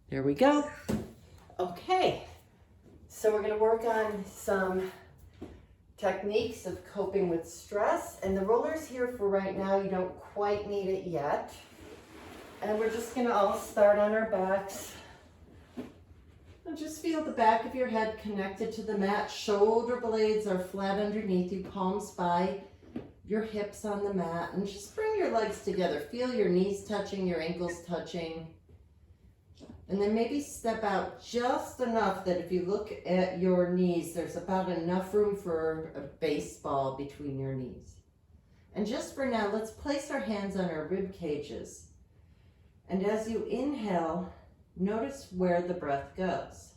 There we go. Okay, so we're gonna work on some techniques of coping with stress, and the roller's here for right now. You don't quite need it yet. And we're just gonna all start on our backs. And just feel the back of your head connected to the mat. Shoulder blades are flat underneath you, palms by your hips on the mat, and just bring your legs together. Feel your knees touching, your ankles touching. And then maybe step out just enough that if you look at your knees, there's about enough room for a baseball between your knees. And just for now, let's place our hands on our rib cages. And as you inhale, notice where the breath goes.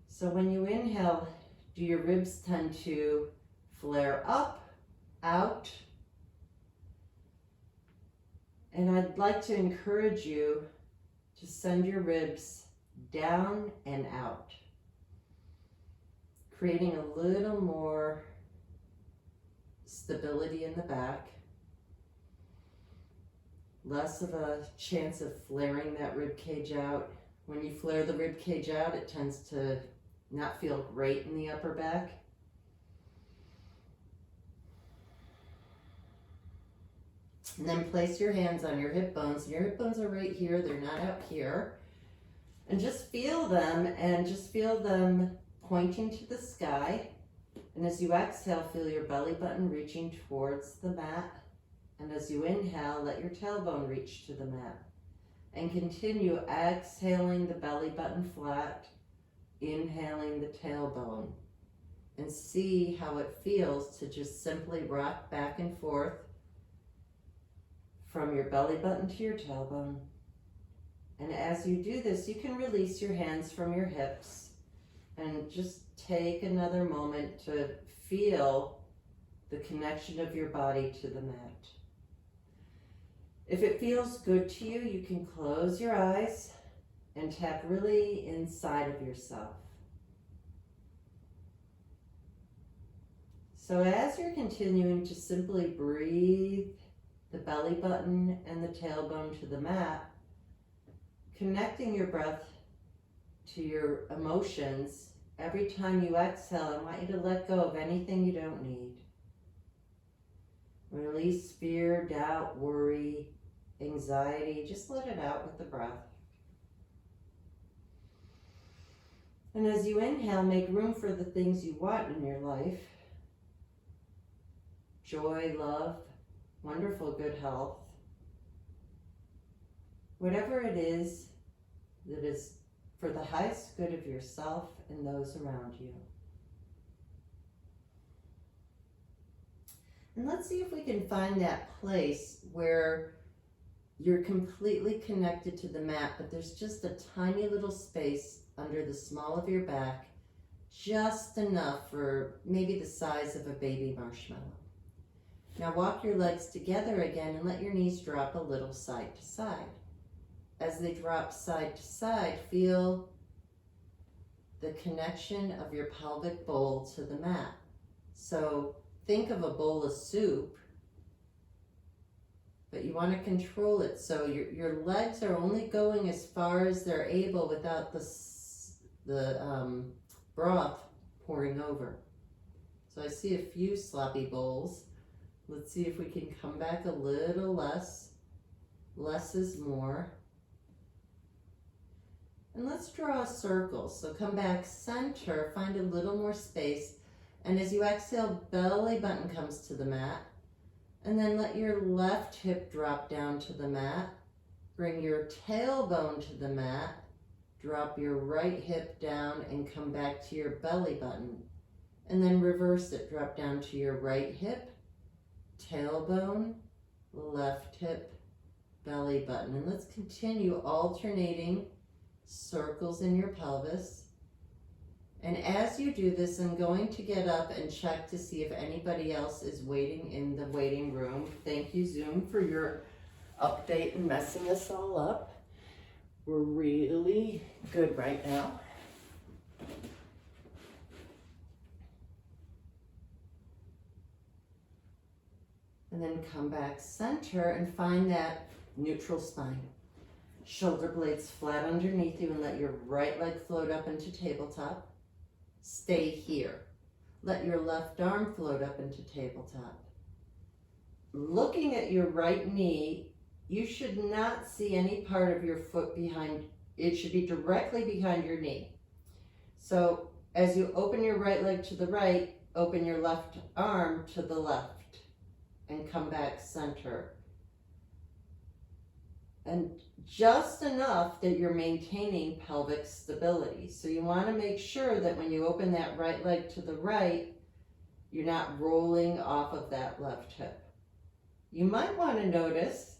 So when you inhale, do your ribs tend to flare up, out? And I'd like to encourage you to send your ribs down and out, creating a little more stability in the back, less of a chance of flaring that rib cage out. When you flare the rib cage out, it tends to not feel great in the upper back. And then place your hands on your hip bones. Your hip bones are right here, they're not out here. And just feel them, and just feel them pointing to the sky. And as you exhale, feel your belly button reaching towards the mat. And as you inhale, let your tailbone reach to the mat. And continue exhaling the belly button flat, inhaling the tailbone. And see how it feels to just simply rock back and forth from your belly button to your tailbone. And as you do this, you can release your hands from your hips and just take another moment to feel the connection of your body to the mat. If it feels good to you, you can close your eyes and tap really inside of yourself. So as you're continuing to simply breathe the belly button and the tailbone to the mat, connecting your breath to your emotions, every time you exhale, I want you to let go of anything you don't need. Release fear, doubt, worry, anxiety. Just let it out with the breath. And as you inhale, make room for the things you want in your life. Joy, love, wonderful good health. Whatever it is that is for the highest good of yourself and those around you. And let's see if we can find that place where you're completely connected to the mat, but there's just a tiny little space under the small of your back, just enough for maybe the size of a baby marshmallow. Now walk your legs together again and let your knees drop a little side to side. As they drop side to side, feel the connection of your pelvic bowl to the mat. So think of a bowl of soup, but you want to control it so your legs are only going as far as they're able without the broth pouring over. So I see a few sloppy bowls. Let's see if we can come back a little less. Less is more. And let's draw a circle. So come back center, find a little more space. And as you exhale, belly button comes to the mat. And then let your left hip drop down to the mat. Bring your tailbone to the mat. Drop your right hip down and come back to your belly button. And then reverse it, drop down to your right hip, tailbone, left hip, belly button. And let's continue alternating circles in your pelvis. And as you do this, I'm going to get up and check to see if anybody else is waiting in the waiting room. Thank you, Zoom, for your update and messing us all up. We're really good right now. And then come back center and find that neutral spine. Shoulder blades flat underneath you, and let your right leg float up into tabletop. Stay here. Let your left arm float up into tabletop. Looking at your right knee, you should not see any part of your foot behind. It should be directly behind your knee. So as you open your right leg to the right, open your left arm to the left and come back center. And just enough that you're maintaining pelvic stability. So you want to make sure that when you open that right leg to the right, you're not rolling off of that left hip. You might want to notice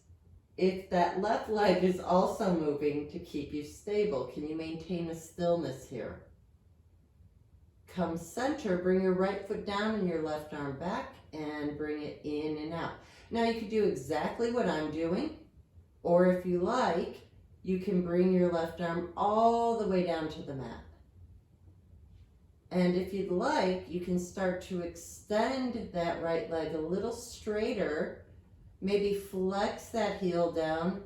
if that left leg is also moving to keep you stable. Can you maintain a stillness here? Come center, bring your right foot down and your left arm back and bring it in and out. Now you could do exactly what I'm doing, or if you like, you can bring your left arm all the way down to the mat. And if you'd like, you can start to extend that right leg a little straighter, maybe flex that heel down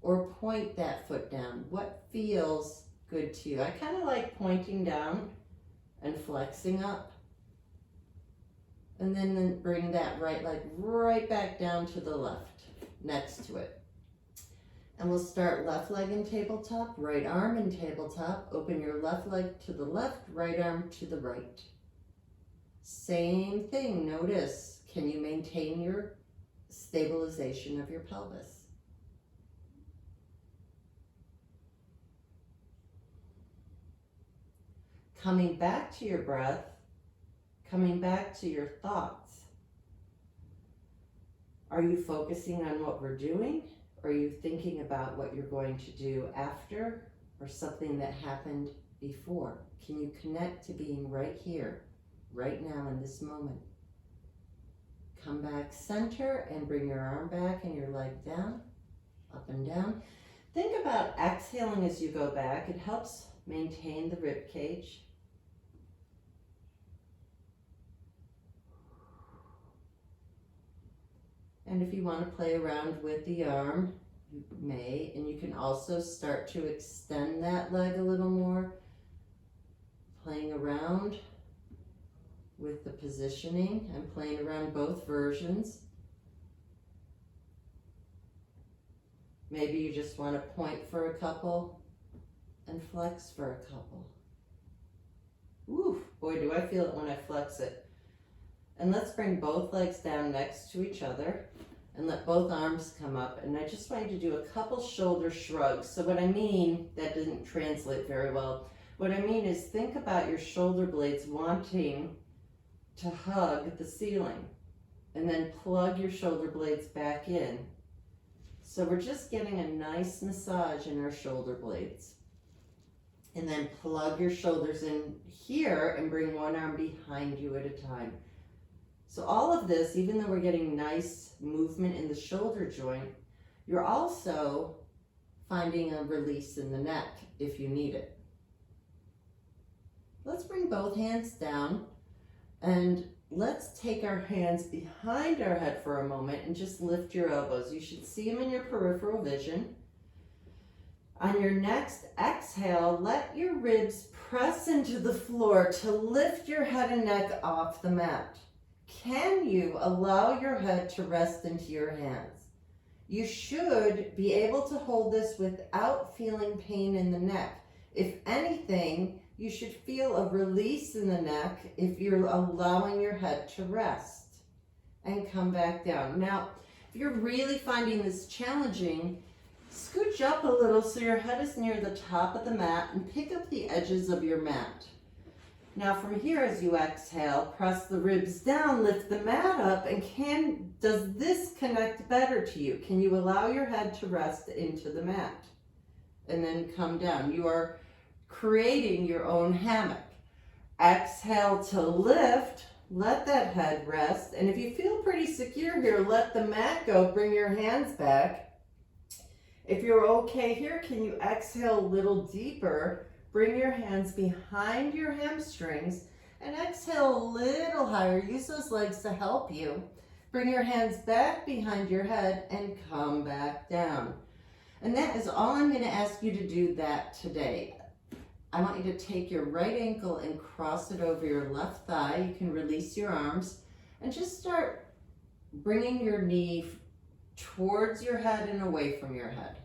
or point that foot down. What feels good to you? I kind of like pointing down and flexing up. And then bring that right leg right back down to the left, next to it. And we'll start left leg in tabletop, right arm in tabletop. Open your left leg to the left, right arm to the right. Same thing, notice, can you maintain your stabilization of your pelvis? Coming back to your breath, coming back to your thoughts. Are you focusing on what we're doing? Or are you thinking about what you're going to do after or something that happened before? Can you connect to being right here, right now in this moment? Come back center and bring your arm back and your leg down, up and down. Think about exhaling as you go back. It helps maintain the rib cage. And if you want to play around with the arm, you may, and you can also start to extend that leg a little more, playing around with the positioning and playing around both versions. Maybe you just want to point for a couple and flex for a couple. Ooh, boy, do I feel it when I flex it. And let's bring both legs down next to each other and let both arms come up. And I just want you to do a couple shoulder shrugs. So what I mean, that didn't translate very well. What I mean is think about your shoulder blades wanting to hug the ceiling, and then plug your shoulder blades back in. So we're just getting a nice massage in our shoulder blades. And then plug your shoulders in here and bring one arm behind you at a time. So all of this, even though we're getting nice movement in the shoulder joint, you're also finding a release in the neck if you need it. Let's bring both hands down and let's take our hands behind our head for a moment and just lift your elbows. You should see them in your peripheral vision. On your next exhale, let your ribs press into the floor to lift your head and neck off the mat. Can you allow your head to rest into your hands? You should be able to hold this without feeling pain in the neck. If anything, you should feel a release in the neck if you're allowing your head to rest and come back down. Now, if you're really finding this challenging, scooch up a little so your head is near the top of the mat and pick up the edges of your mat. Now from here, as you exhale, press the ribs down, lift the mat up, and does this connect better to you? Can you allow your head to rest into the mat? And then come down. You are creating your own hammock. Exhale to lift, let that head rest, and if you feel pretty secure here, let the mat go, bring your hands back. If you're okay here, can you exhale a little deeper? Bring your hands behind your hamstrings and exhale a little higher. Use those legs to help you. Bring your hands back behind your head and come back down. And that is all I'm going to ask you to do that today. I want you to take your right ankle and cross it over your left thigh. You can release your arms and just start bringing your knee towards your head and away from your head.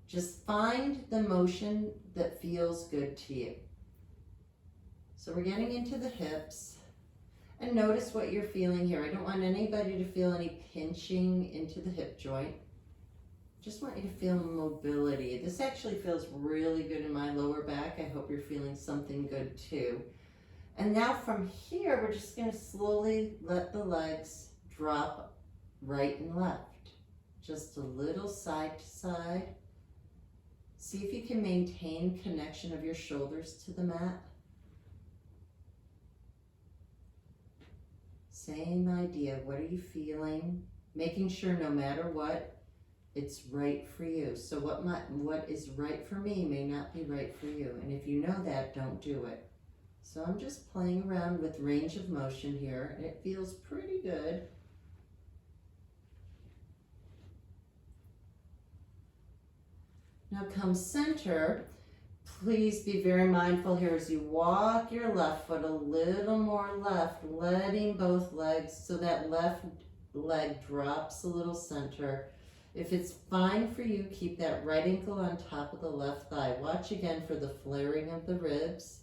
Just find the motion that feels good to you. So we're getting into the hips, and notice what you're feeling here. I don't want anybody to feel any pinching into the hip joint. Just want you to feel mobility. This actually feels really good in my lower back. I hope you're feeling something good too. And now from here, we're just going to slowly let the legs drop right and left. Just a little side to side. See if you can maintain connection of your shoulders to the mat. Same idea. What are you feeling? Making sure no matter what, it's right for you. So what is right for me may not be right for you. And if you know that, don't do it. So I'm just playing around with range of motion here, and it feels pretty good. Now come center. Please be very mindful here as you walk your left foot a little more left, letting both legs, so that left leg drops a little center. If it's fine for you, keep that right ankle on top of the left thigh. Watch again for the flaring of the ribs.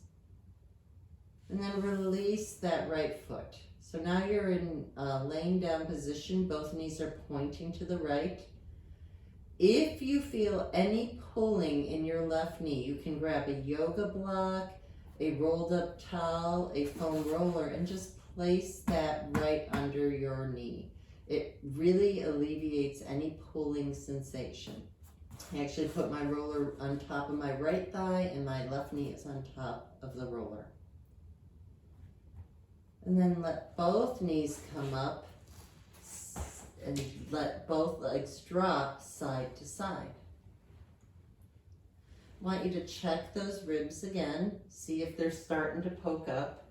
And then release that right foot. So now you're in laying down position. Both knees are pointing to the right. If you feel any pulling in your left knee, you can grab a yoga block, a rolled up towel, a foam roller, and just place that right under your knee. It really alleviates any pulling sensation. I actually put my roller on top of my right thigh and my left knee is on top of the roller. And then let both knees come up and let both legs drop side to side. I want you to check those ribs again, see if they're starting to poke up.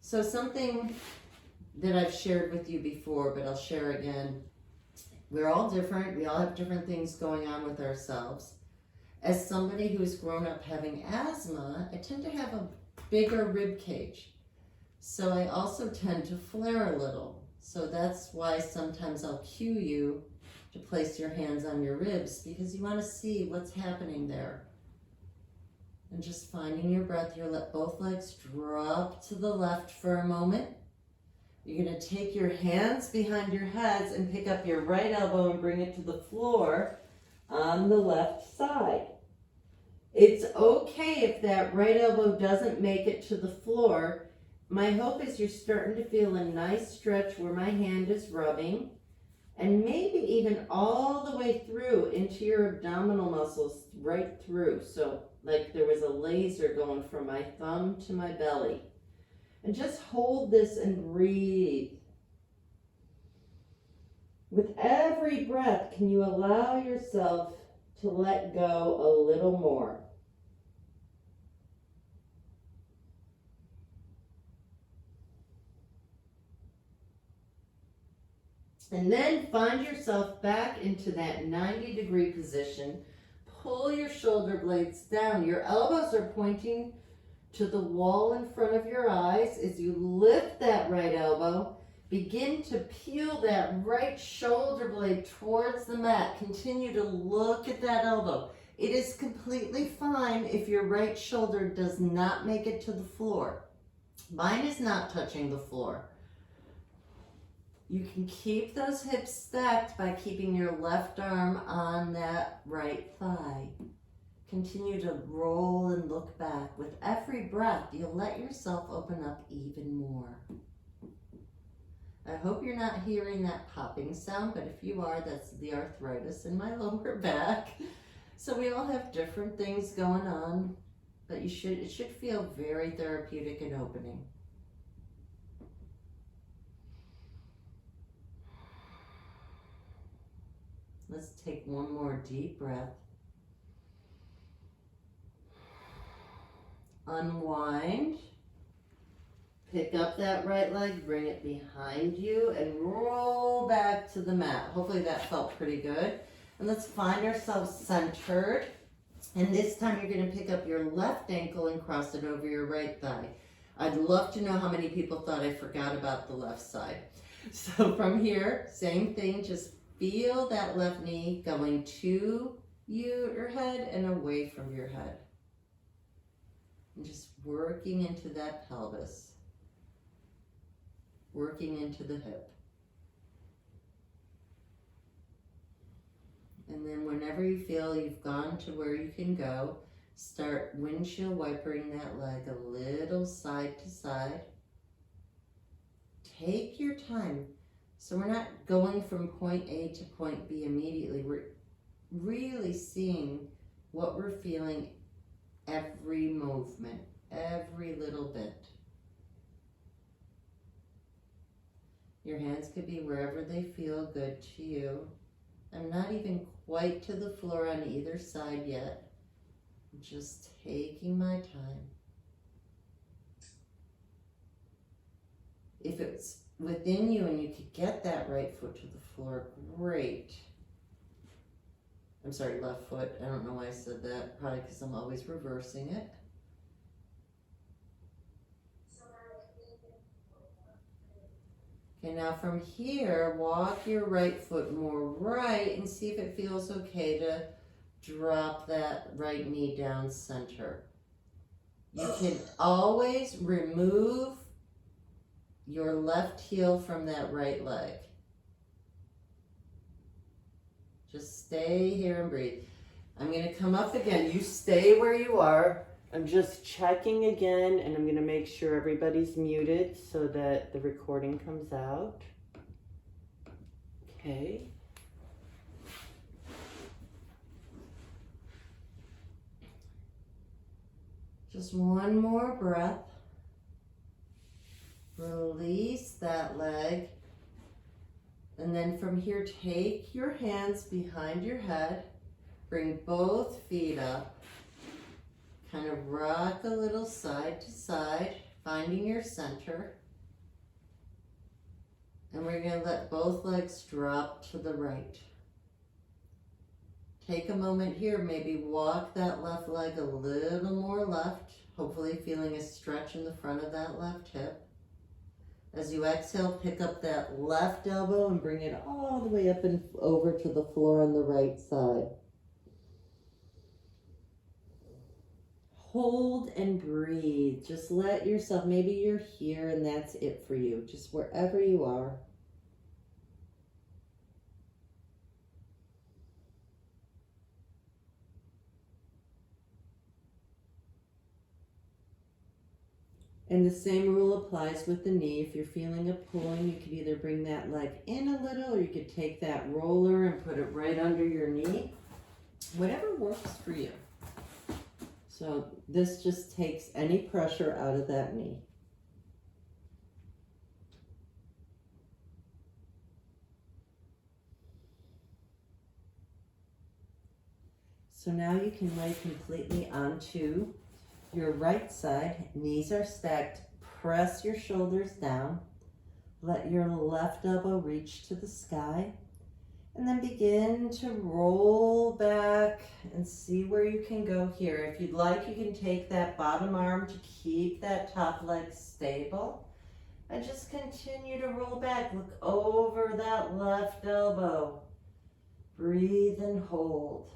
So something that I've shared with you before, but I'll share again. We're all different. We all have different things going on with ourselves. As somebody who's grown up having asthma, I tend to have a bigger rib cage. So I also tend to flare a little. So that's why sometimes I'll cue you to place your hands on your ribs, because you want to see what's happening there. And just finding your breath, you let both legs drop to the left for a moment. You're going to take your hands behind your heads and pick up your right elbow and bring it to the floor on the left side. It's okay if that right elbow doesn't make it to the floor. My hope is you're starting to feel a nice stretch where my hand is rubbing, and maybe even all the way through into your abdominal muscles, right through. So like there was a laser going from my thumb to my belly. And just hold this and breathe. With every breath, can you allow yourself to let go a little more? And then find yourself back into that 90-degree position. Pull your shoulder blades down. Your elbows are pointing to the wall in front of your eyes. As you lift that right elbow, begin to peel that right shoulder blade towards the mat. Continue to look at that elbow. It is completely fine if your right shoulder does not make it to the floor. Mine is not touching the floor. You can keep those hips stacked by keeping your left arm on that right thigh. Continue to roll and look back. With every breath, you'll let yourself open up even more. I hope you're not hearing that popping sound, but if you are, that's the arthritis in my lower back. So we all have different things going on, but it should feel very therapeutic and opening. Let's take one more deep breath. Unwind. Pick up that right leg, bring it behind you, and roll back to the mat. Hopefully that felt pretty good. And let's find ourselves centered. And this time you're going to pick up your left ankle and cross it over your right thigh. I'd love to know how many people thought I forgot about the left side. So from here, same thing, just feel that left knee going to your head and away from your head. And just working into that pelvis. Working into the hip. And then whenever you feel you've gone to where you can go, start windshield wipering that leg a little side to side. Take your time. So we're not going from point A to point B immediately. We're really seeing what we're feeling every movement, every little bit. Your hands could be wherever they feel good to you. I'm not even quite to the floor on either side yet. I'm just taking my time. If it's within you and you could get that right foot to the floor, great. I'm sorry, left foot. I don't know why I said that. Probably because I'm always reversing it. Okay, now from here, walk your right foot more right and see if it feels okay to drop that right knee down center. You can always remove your left heel from that right leg. Just stay here and breathe. I'm going to come up again. You stay where you are. I'm just checking again, and I'm going to make sure everybody's muted so that the recording comes out. Okay. Just one more breath. Release that leg. And then from here, take your hands behind your head. Bring both feet up. Kind of rock a little side to side, finding your center. And we're going to let both legs drop to the right. Take a moment here, maybe walk that left leg a little more left, hopefully feeling a stretch in the front of that left hip. As you exhale, pick up that left elbow and bring it all the way up and over to the floor on the right side. Hold and breathe. Just let yourself, maybe you're here and that's it for you, just wherever you are. And the same rule applies with the knee. If you're feeling a pulling, you could either bring that leg in a little or you could take that roller and put it right under your knee. Whatever works for you. So this just takes any pressure out of that knee. So now you can lay completely onto your right side. Knees are stacked. Press your shoulders down. Let your left elbow reach to the sky. And then begin to roll back and see where you can go here. If you'd like, you can take that bottom arm to keep that top leg stable. And just continue to roll back. Look over that left elbow. Breathe and hold.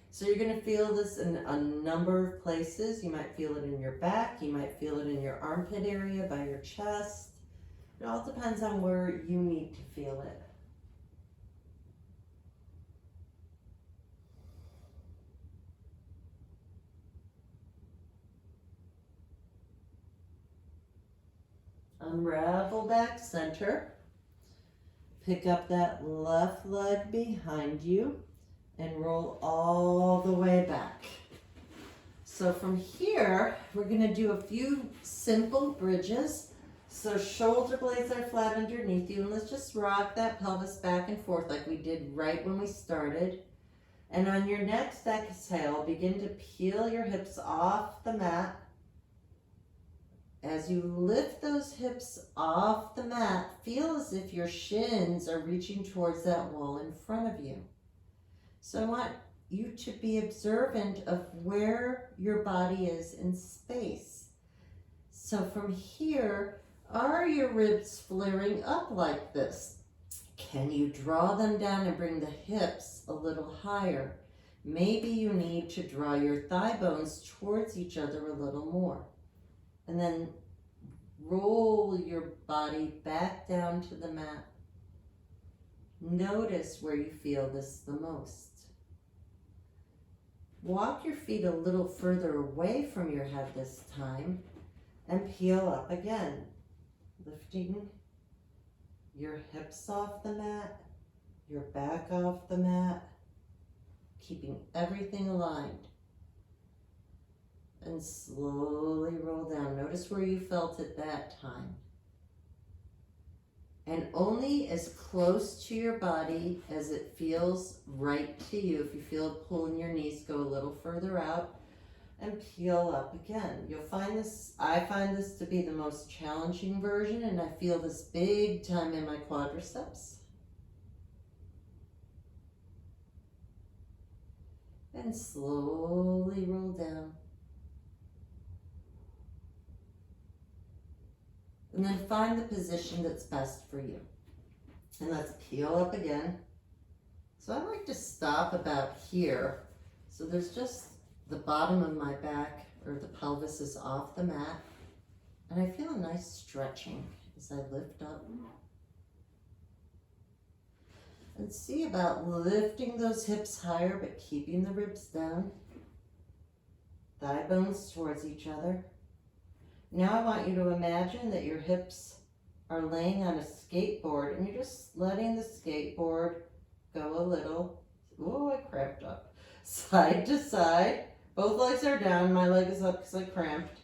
So you're going to feel this in a number of places. You might feel it in your back. You might feel it in your armpit area, by your chest. It all depends on where you need to feel it. Unravel back center. Pick up that left leg behind you. And roll all the way back. So from here, we're going to do a few simple bridges. So shoulder blades are flat underneath you, and let's just rock that pelvis back and forth like we did right when we started. And on your next exhale, begin to peel your hips off the mat. As you lift those hips off the mat, feel as if your shins are reaching towards that wall in front of you. So I want you to be observant of where your body is in space. So from here, are your ribs flaring up like this? Can you draw them down and bring the hips a little higher? Maybe you need to draw your thigh bones towards each other a little more. And then roll your body back down to the mat. Notice where you feel this the most. Walk your feet a little further away from your head this time and peel up again, lifting your hips off the mat, your back off the mat, keeping everything aligned. And slowly roll down. Notice where you felt it that time. And only as close to your body as it feels right to you. If you feel it pulling your knees, go a little further out and peel up again. You'll find this, I find this to be the most challenging version, and I feel this big time in my quadriceps. And slowly roll down. And then find the position that's best for you. And let's peel up again. So I like to stop about here. So there's just the bottom of my back, or the pelvis is off the mat. And I feel a nice stretching as I lift up. And see about lifting those hips higher, but keeping the ribs down. Thigh bones towards each other. Now I want you to imagine that your hips are laying on a skateboard, and you're just letting the skateboard go a little, oh, I cramped up, side to side. Both legs are down, my leg is up because I cramped.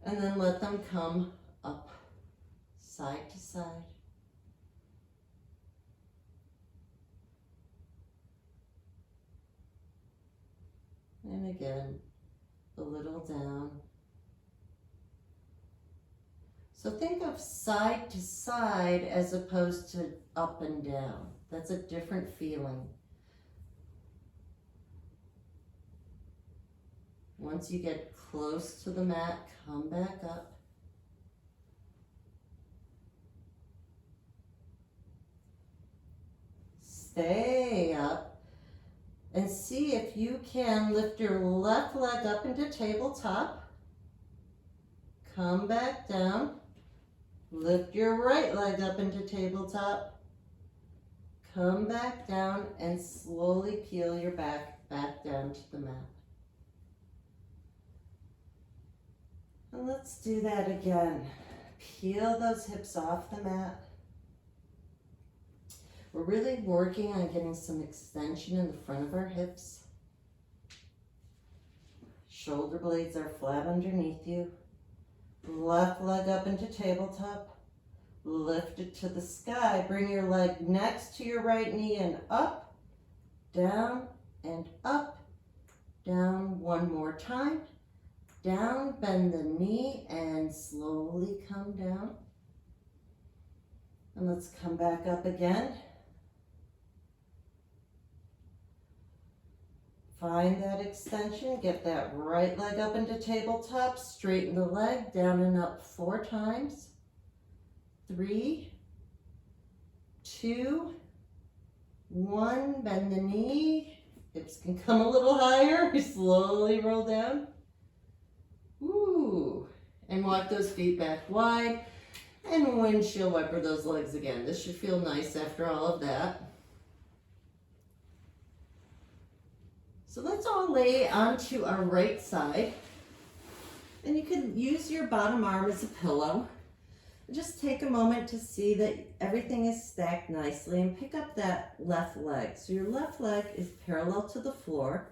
And then let them come up, side to side. And again, a little down. So think of side to side as opposed to up and down. That's a different feeling. Once you get close to the mat, come back up. Stay up and see if you can lift your left leg up into tabletop. Come back down. Lift your right leg up into tabletop. Come back down and slowly peel your back down to the mat. And let's do that again. Peel those hips off the mat. We're really working on getting some extension in the front of our hips. Shoulder blades are flat underneath you. Left leg up into tabletop. Lift it to the sky. Bring your leg next to your right knee and up, down, and up, down. One more time. Down, bend the knee, and slowly come down. And let's come back up again. Find that extension, get that right leg up into tabletop, straighten the leg, down and up 4 times. 3, 2, 1, bend the knee. Hips can come a little higher, slowly roll down. Ooh, and walk those feet back wide and windshield wiper those legs again. This should feel nice after all of that. So let's all lay onto our right side, and you can use your bottom arm as a pillow. Just take a moment to see that everything is stacked nicely and pick up that left leg. So your left leg is parallel to the floor.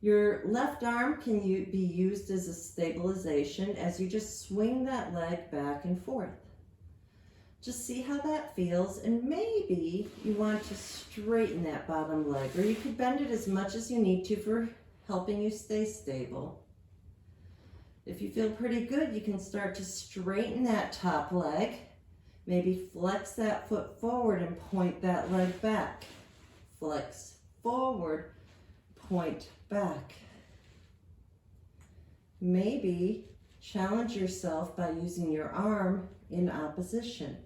Your left arm can be used as a stabilization as you just swing that leg back and forth. Just see how that feels, and maybe you want to straighten that bottom leg, or you could bend it as much as you need to for helping you stay stable. If you feel pretty good, you can start to straighten that top leg. Maybe flex that foot forward and point that leg back. Flex forward, point back. Maybe challenge yourself by using your arm in opposition.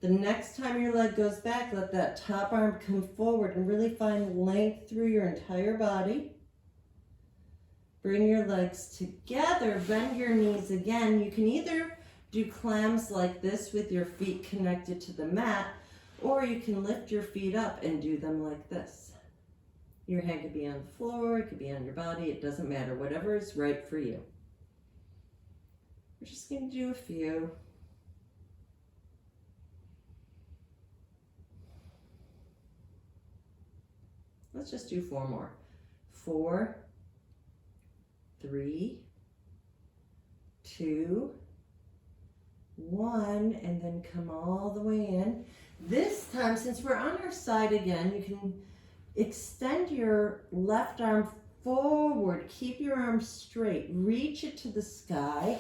The next time your leg goes back, let that top arm come forward and really find length through your entire body. Bring your legs together, bend your knees again. You can either do clams like this with your feet connected to the mat, or you can lift your feet up and do them like this. Your hand could be on the floor, it could be on your body, it doesn't matter, whatever is right for you. We're just going to do a few. Let's just do 4 more. 4, 3, 2, 1, and then come all the way in. This time, since we're on our side again, you can extend your left arm forward. Keep your arm straight. Reach it to the sky.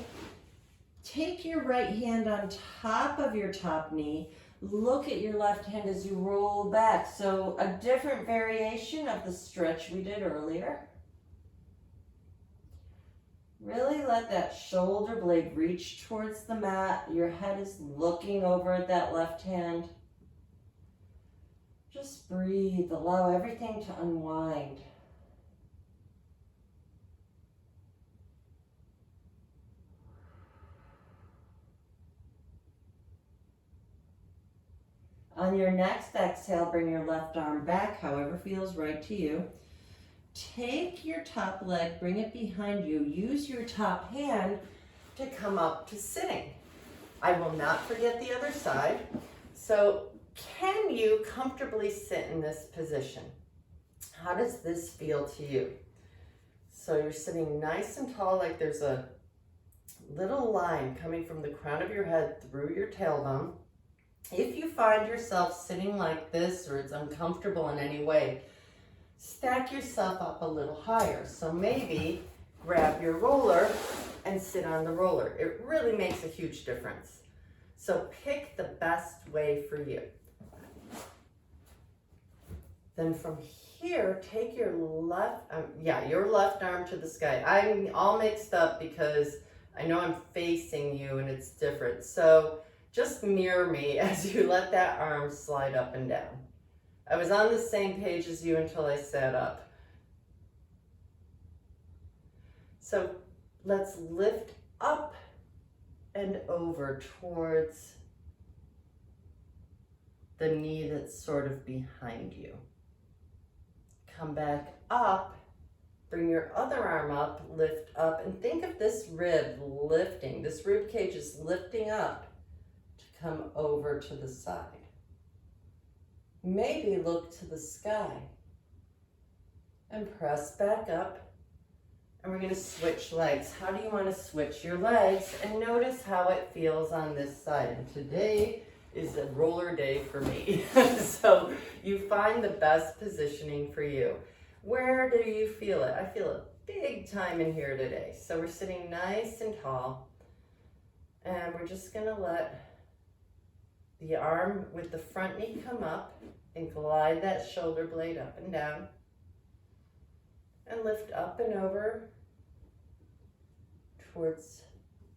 Take your right hand on top of your top knee. Look at your left hand as you roll back. So a different variation of the stretch we did earlier. Really let that shoulder blade reach towards the mat. Your head is looking over at that left hand. Just breathe. Allow everything to unwind. On your next exhale, bring your left arm back, however feels right to you. Take your top leg, bring it behind you. Use your top hand To come up to sitting. I will not forget the other side. So can you comfortably sit in this position? How does this feel to you? So you're sitting nice and tall, like there's a little line coming from the crown of your head through your tailbone. If you find yourself sitting like this or it's uncomfortable in any way, stack yourself up a little higher. So maybe grab your roller and sit on the roller. It really makes a huge difference. So pick the best way for you. Then from here, take your left arm to the sky. I'm all mixed up because I know I'm facing you and it's different. So just mirror me as you let that arm slide up and down. I was on the same page as you until I sat up. So let's lift up and over towards the knee that's sort of behind you. Come back up, bring your other arm up, lift up, and think of this rib lifting. This rib cage is lifting up to come over to the side. Maybe look to the sky and press back up. And we're going to switch legs. How do you want to switch your legs? And notice how it feels on this side. And today is a roller day for me. So you find the best positioning for you. Where do you feel it? I feel it big time in here today. So we're sitting nice and tall. And we're just going to let the arm with the front knee come up and glide that shoulder blade up and down. And lift up and over towards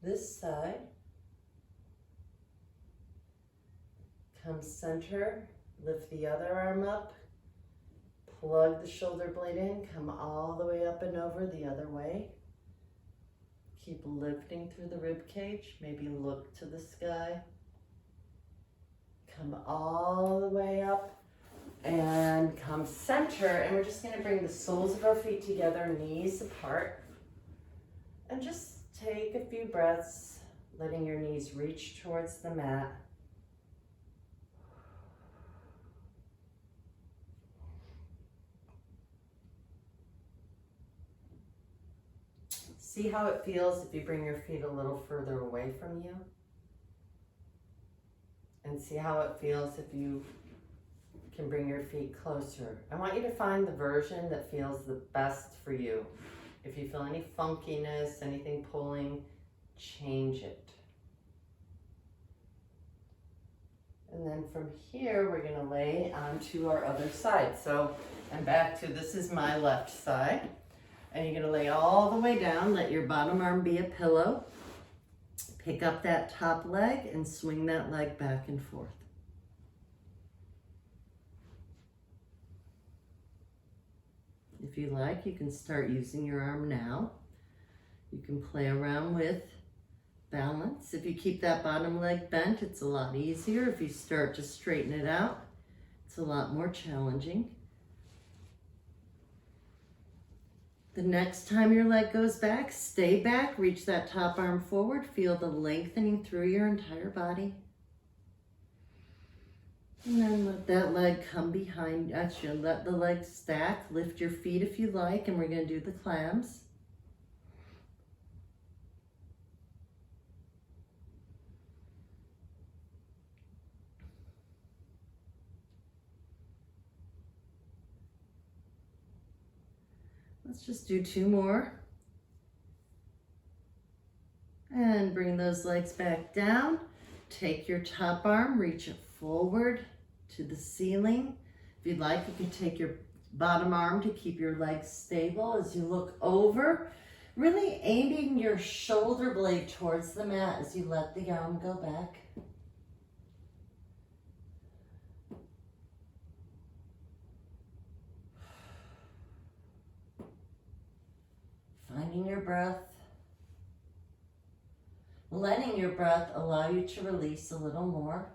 this side. Come center, lift the other arm up, plug the shoulder blade in, come all the way up and over the other way. Keep lifting through the rib cage, maybe look to the sky. Come all the way up and come center, and we're just going to bring the soles of our feet together, knees apart, and just take a few breaths, letting your knees reach towards the mat. See how it feels if you bring your feet a little further away from you? And see how it feels if you can bring your feet closer. I want you to find the version that feels the best for you. If you feel any funkiness, anything pulling, change it. And then from here, we're gonna lay onto our other side. So I'm back to, this is my left side. And you're gonna lay all the way down, let your bottom arm be a pillow. Pick up that top leg and swing that leg back and forth. If you like, you can start using your arm now. You can play around with balance. If you keep that bottom leg bent, it's a lot easier. If you start to straighten it out, it's a lot more challenging. The next time your leg goes back, stay back, reach that top arm forward, feel the lengthening through your entire body. And then let that leg come behind, actually let the leg stack, lift your feet if you like, and we're gonna do the clams. Let's just do 2 more. And bring those legs back down. Take your top arm, reach it forward to the ceiling. If you'd like, you can take your bottom arm to keep your legs stable as you look over. Really aiming your shoulder blade towards the mat as you let the arm go back. Finding your breath, letting your breath allow you to release a little more.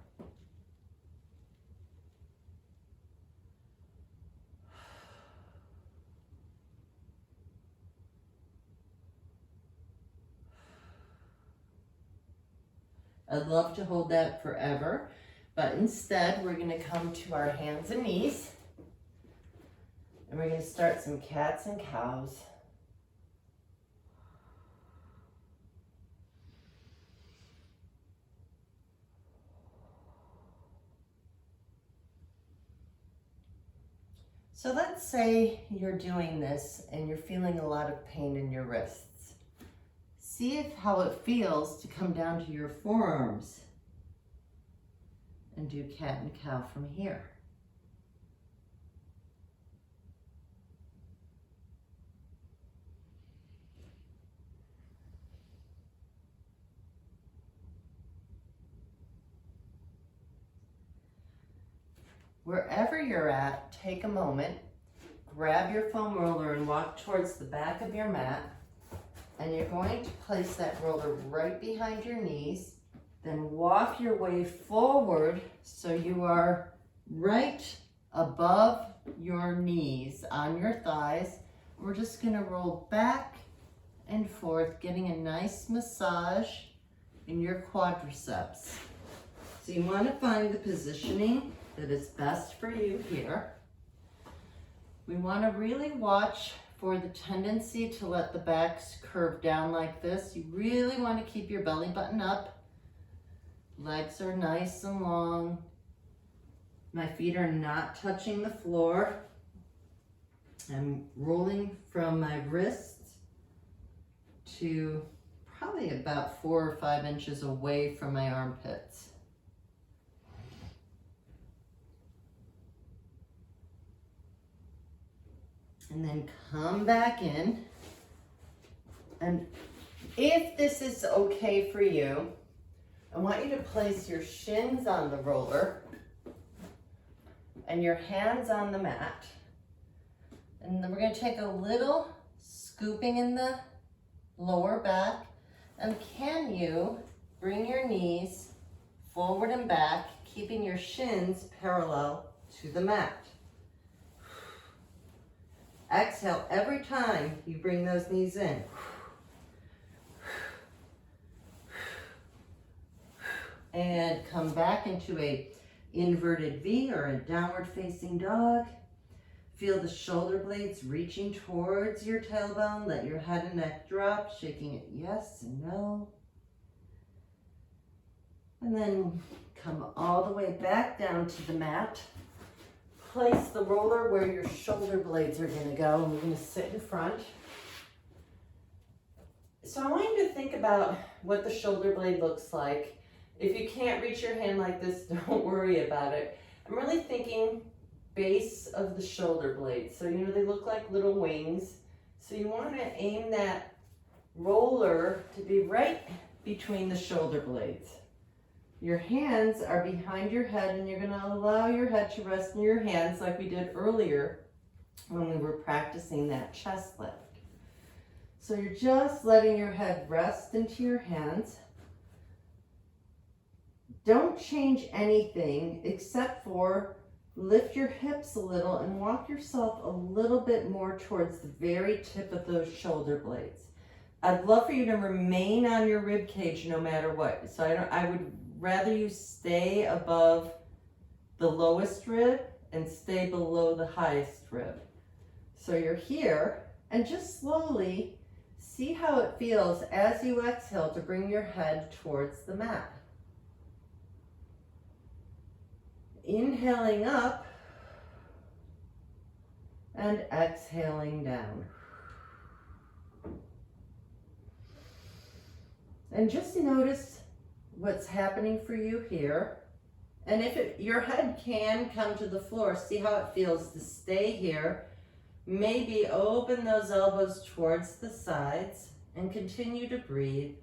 I'd love to hold that forever, but instead we're going to come to our hands and knees, and we're going to start some cats and cows. So let's say you're doing this and you're feeling a lot of pain in your wrists. See how it feels to come down to your forearms and do cat and cow from here. Wherever you're at, take a moment, grab your foam roller and walk towards the back of your mat. And you're going to place that roller right behind your knees. Then walk your way forward so you are right above your knees on your thighs. We're just going to roll back and forth, getting a nice massage in your quadriceps. So you want to find the positioning that is best for you here. We want to really watch for the tendency to let the backs curve down like this. You really want to keep your belly button up. Legs are nice and long. My feet are not touching the floor. I'm rolling from my wrists to probably about 4 or 5 inches away from my armpits. And then come back in. And if this is okay for you, I want you to place your shins on the roller and your hands on the mat. And then we're going to take a little scooping in the lower back. And can you bring your knees forward and back, keeping your shins parallel to the mat? Exhale every time you bring those knees in. And come back into a inverted V or a downward facing dog. Feel the shoulder blades reaching towards your tailbone. Let your head and neck drop, shaking it yes and no. And then come all the way back down to the mat. Place the roller where your shoulder blades are going to go, and we're going to sit in front. So I want you to think about what the shoulder blade looks like. If you can't reach your hand like this, don't worry about it. I'm really thinking base of the shoulder blades. So, you know, they look like little wings. So you want to aim that roller to be right between the shoulder blades. Your hands are behind your head, and you're going to allow your head to rest in your hands like we did earlier when we were practicing that chest lift. So you're just letting your head rest into your hands. Don't change anything except for lift your hips a little and walk yourself a little bit more towards the very tip of those shoulder blades. I'd love for you to remain on your rib cage no matter what. So I would rather you stay above the lowest rib and stay below the highest rib. So you're here, and just slowly see how it feels as you exhale to bring your head towards the mat. Inhaling up and exhaling down. And just notice what's happening for you here. And if your head can come to the floor, see how it feels to stay here. Maybe open those elbows towards the sides and continue to breathe.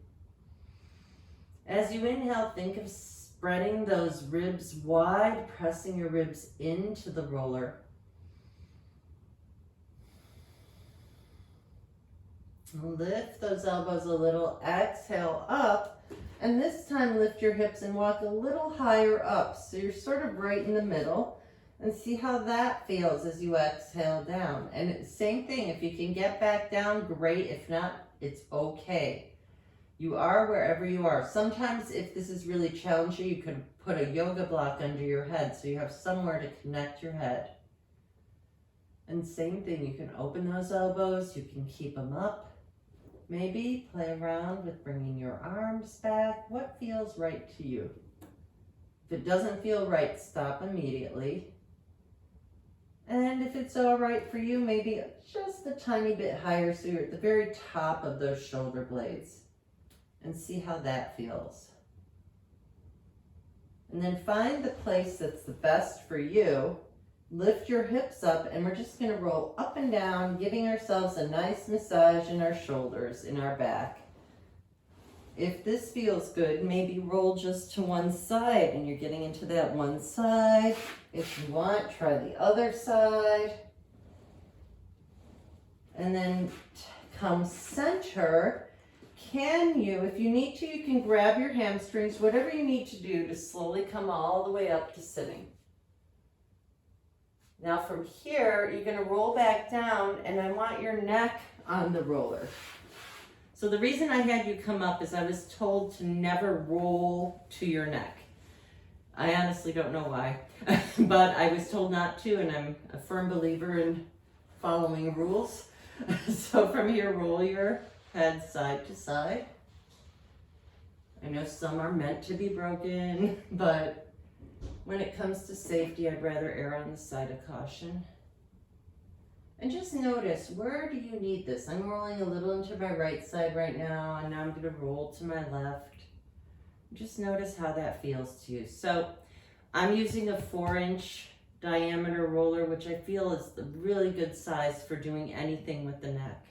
As you inhale, think of spreading those ribs wide, pressing your ribs into the roller. Lift those elbows a little, exhale up, and this time lift your hips and walk a little higher up. So you're sort of right in the middle, and see how that feels as you exhale down. And same thing, if you can get back down, great. If not, it's okay. You are wherever you are. Sometimes if this is really challenging, you could put a yoga block under your head so you have somewhere to connect your head. And same thing, you can open those elbows, you can keep them up. Maybe play around with bringing your arms back. What feels right to you? If it doesn't feel right, stop immediately. And if it's all right for you, maybe just a tiny bit higher so you're at the very top of those shoulder blades. And see how that feels. And then find the place that's the best for you. Lift your hips up, and we're just going to roll up and down, giving ourselves a nice massage in our shoulders, in our back. If this feels good, maybe roll just to one side, and you're getting into that one side. If you want, try the other side. And then come center. Can you, if you need to, you can grab your hamstrings, whatever you need to do to slowly come all the way up to sitting. Now from here, you're going to roll back down, and I want your neck on the roller. So the reason I had you come up is I was told to never roll to your neck. I honestly don't know why, but I was told not to, and I'm a firm believer in following rules. So from here, roll your head side to side. I know some are meant to be broken, but when it comes to safety, I'd rather err on the side of caution. And just notice, where do you need this? I'm rolling a little into my right side right now, and now I'm going to roll to my left. Just notice how that feels to you. So I'm using a 4-inch diameter roller, which I feel is the really good size for doing anything with the neck.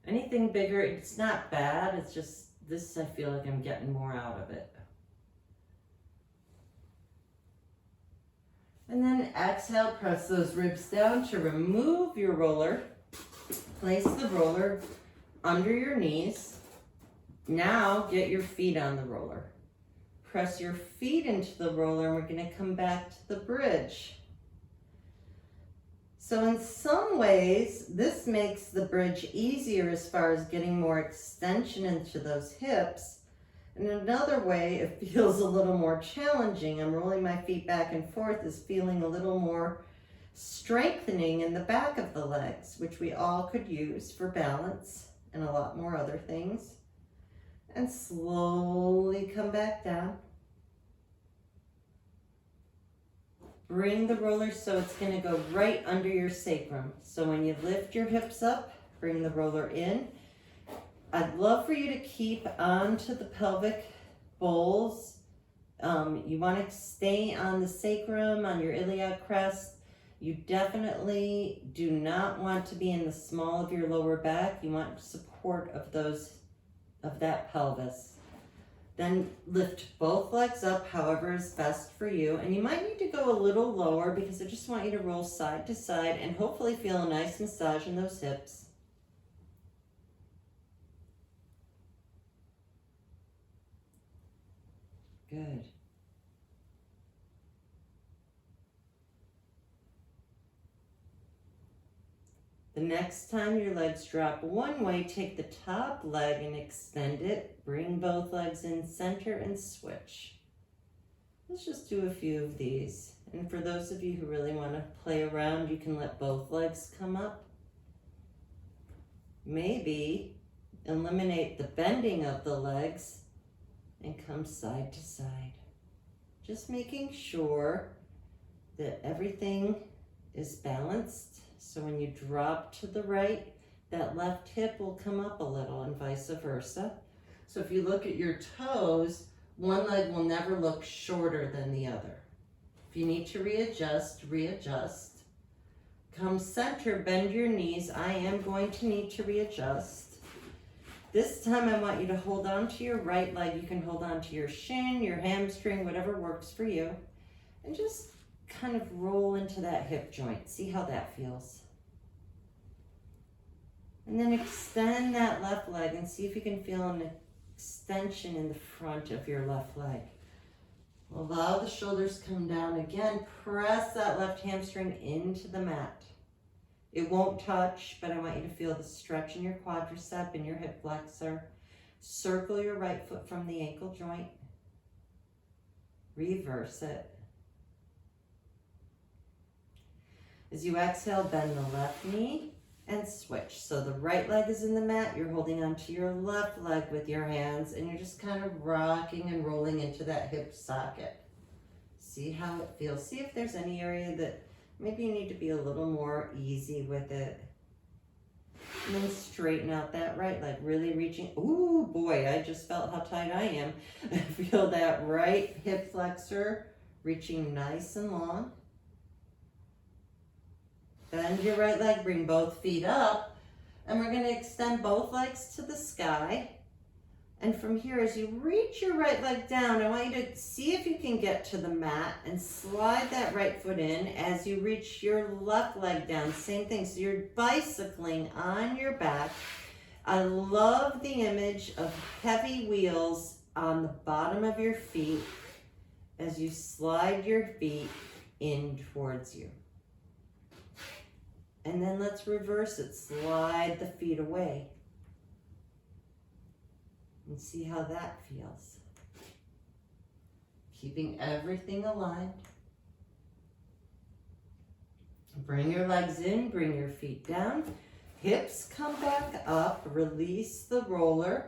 Anything bigger, it's not bad. It's just this, I feel like I'm getting more out of it. And then exhale, press those ribs down to remove your roller. Place the roller under your knees. Now get your feet on the roller. Press your feet into the roller, and we're going to come back to the bridge. So in some ways, this makes the bridge easier as far as getting more extension into those hips. In another way, it feels a little more challenging. I'm rolling my feet back and forth, is feeling a little more strengthening in the back of the legs, which we all could use for balance and a lot more other things. And slowly come back down. Bring the roller so it's going to go right under your sacrum. So when you lift your hips up, bring the roller in. I'd love for you to keep onto the pelvic bowls. You want to stay on the sacrum, on your iliac crest. You definitely do not want to be in the small of your lower back. You want support of that pelvis. Then lift both legs up however is best for you. And you might need to go a little lower because I just want you to roll side to side and hopefully feel a nice massage in those hips. Good. The next time your legs drop one way, take the top leg and extend it. Bring both legs in center and switch. Let's just do a few of these. And for those of you who really want to play around, you can let both legs come up. Maybe eliminate the bending of the legs and come side to side. Just making sure that everything is balanced. So when you drop to the right, that left hip will come up a little and vice versa. So if you look at your toes, one leg will never look shorter than the other. If you need to readjust, readjust. Come center, bend your knees. I am going to need to readjust. This time I want you to hold on to your right leg. You can hold on to your shin, your hamstring, whatever works for you. And just kind of roll into that hip joint. See how that feels. And then extend that left leg and see if you can feel an extension in the front of your left leg. Allow the shoulders come down again. Press that left hamstring into the mat. It won't touch, but I want you to feel the stretch in your quadricep and your hip flexor. Circle your right foot from the ankle joint. Reverse it. As you exhale, bend the left knee and switch. So the right leg is in the mat, you're holding onto your left leg with your hands, and you're just kind of rocking and rolling into that hip socket. See how it feels. See if there's any area that maybe you need to be a little more easy with it. And then straighten out that right leg, really reaching. Ooh, boy, I just felt how tight I am. Feel that right hip flexor reaching nice and long. Bend your right leg, bring both feet up, and we're going to extend both legs to the sky. And from here, as you reach your right leg down, I want you to see if you can get to the mat and slide that right foot in as you reach your left leg down. Same thing, so you're bicycling on your back. I love the image of heavy wheels on the bottom of your feet as you slide your feet in towards you. And then let's reverse it. Slide the feet away. And see how that feels. Keeping everything aligned. Bring your legs in, bring your feet down. Hips come back up, release the roller.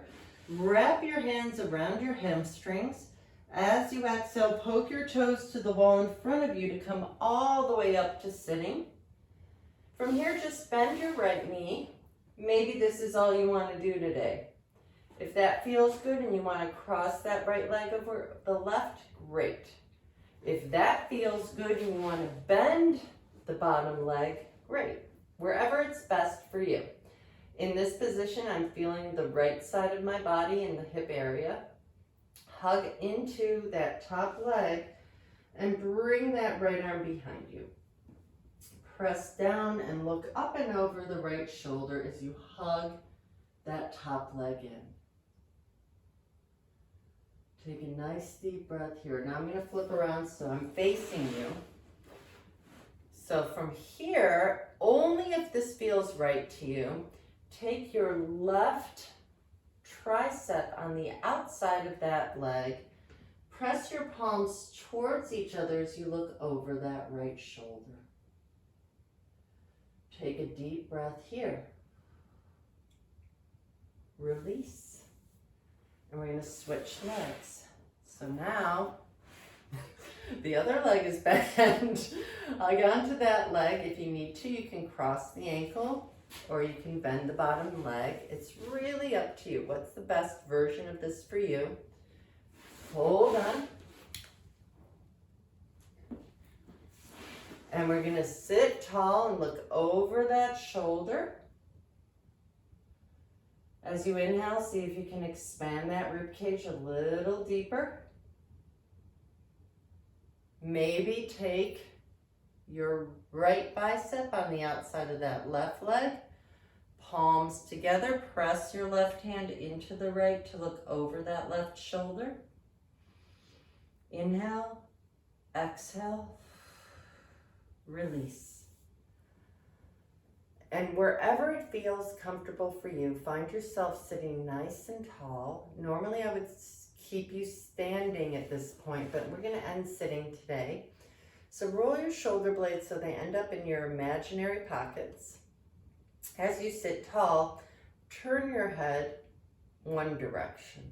Wrap your hands around your hamstrings. As you exhale, poke your toes to the wall in front of you to come all the way up to sitting. From here, just bend your right knee. Maybe this is all you want to do today. If that feels good and you want to cross that right leg over the left, great. If that feels good and you want to bend the bottom leg, great. Wherever it's best for you. In this position, I'm feeling the right side of my body in the hip area. Hug into that top leg and bring that right arm behind you. Press down and look up and over the right shoulder as you hug that top leg in. Take a nice deep breath here. Now I'm going to flip around so I'm facing you. So from here, only if this feels right to you, take your left tricep on the outside of that leg. Press your palms towards each other as you look over that right shoulder. Take a deep breath here. Release. And we're going to switch legs. So now, the other leg is bent. Hug onto that leg. If you need to, you can cross the ankle or you can bend the bottom leg. It's really up to you. What's the best version of this for you? Hold on. And we're going to sit tall and look over that shoulder. As you inhale, see if you can expand that rib cage a little deeper. Maybe take your right bicep on the outside of that left leg. Palms together, press your left hand into the right to look over that left shoulder. Inhale, exhale, release. And wherever it feels comfortable for you, find yourself sitting nice and tall. Normally I would keep you standing at this point, but we're going to end sitting today. So roll your shoulder blades so they end up in your imaginary pockets. As you sit tall, turn your head one direction.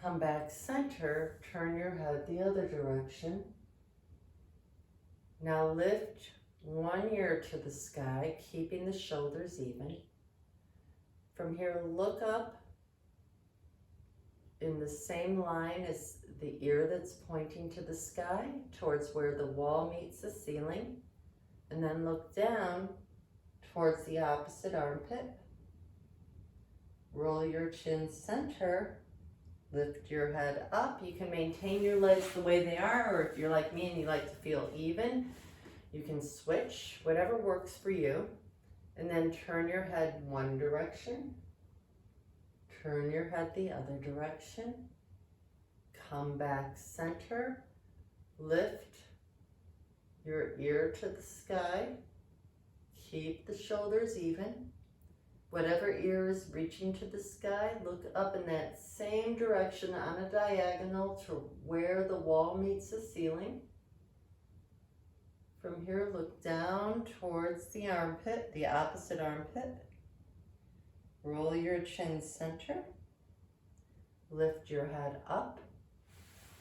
Come back center, turn your head the other direction. Now lift one ear to the sky, keeping the shoulders even. From here, look up in the same line as the ear that's pointing to the sky, towards where the wall meets the ceiling. And then look down towards the opposite armpit. Roll your chin center. Lift your head up. You can maintain your legs the way they are, or if you're like me and you like to feel even, you can switch, whatever works for you. And then turn your head one direction. Turn your head the other direction. Come back center. Lift your ear to the sky. Keep the shoulders even. Whatever ear is reaching to the sky, look up in that same direction on a diagonal to where the wall meets the ceiling. From here, look down towards the armpit, the opposite armpit. Roll your chin center. Lift your head up.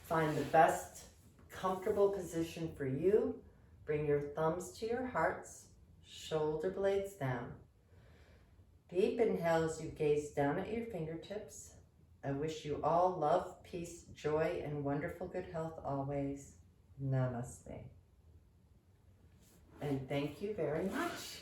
Find the best comfortable position for you. Bring your thumbs to your hearts, shoulder blades down. Deep inhale as you gaze down at your fingertips. I wish you all love, peace, joy, and wonderful good health always. Namaste. And thank you very much.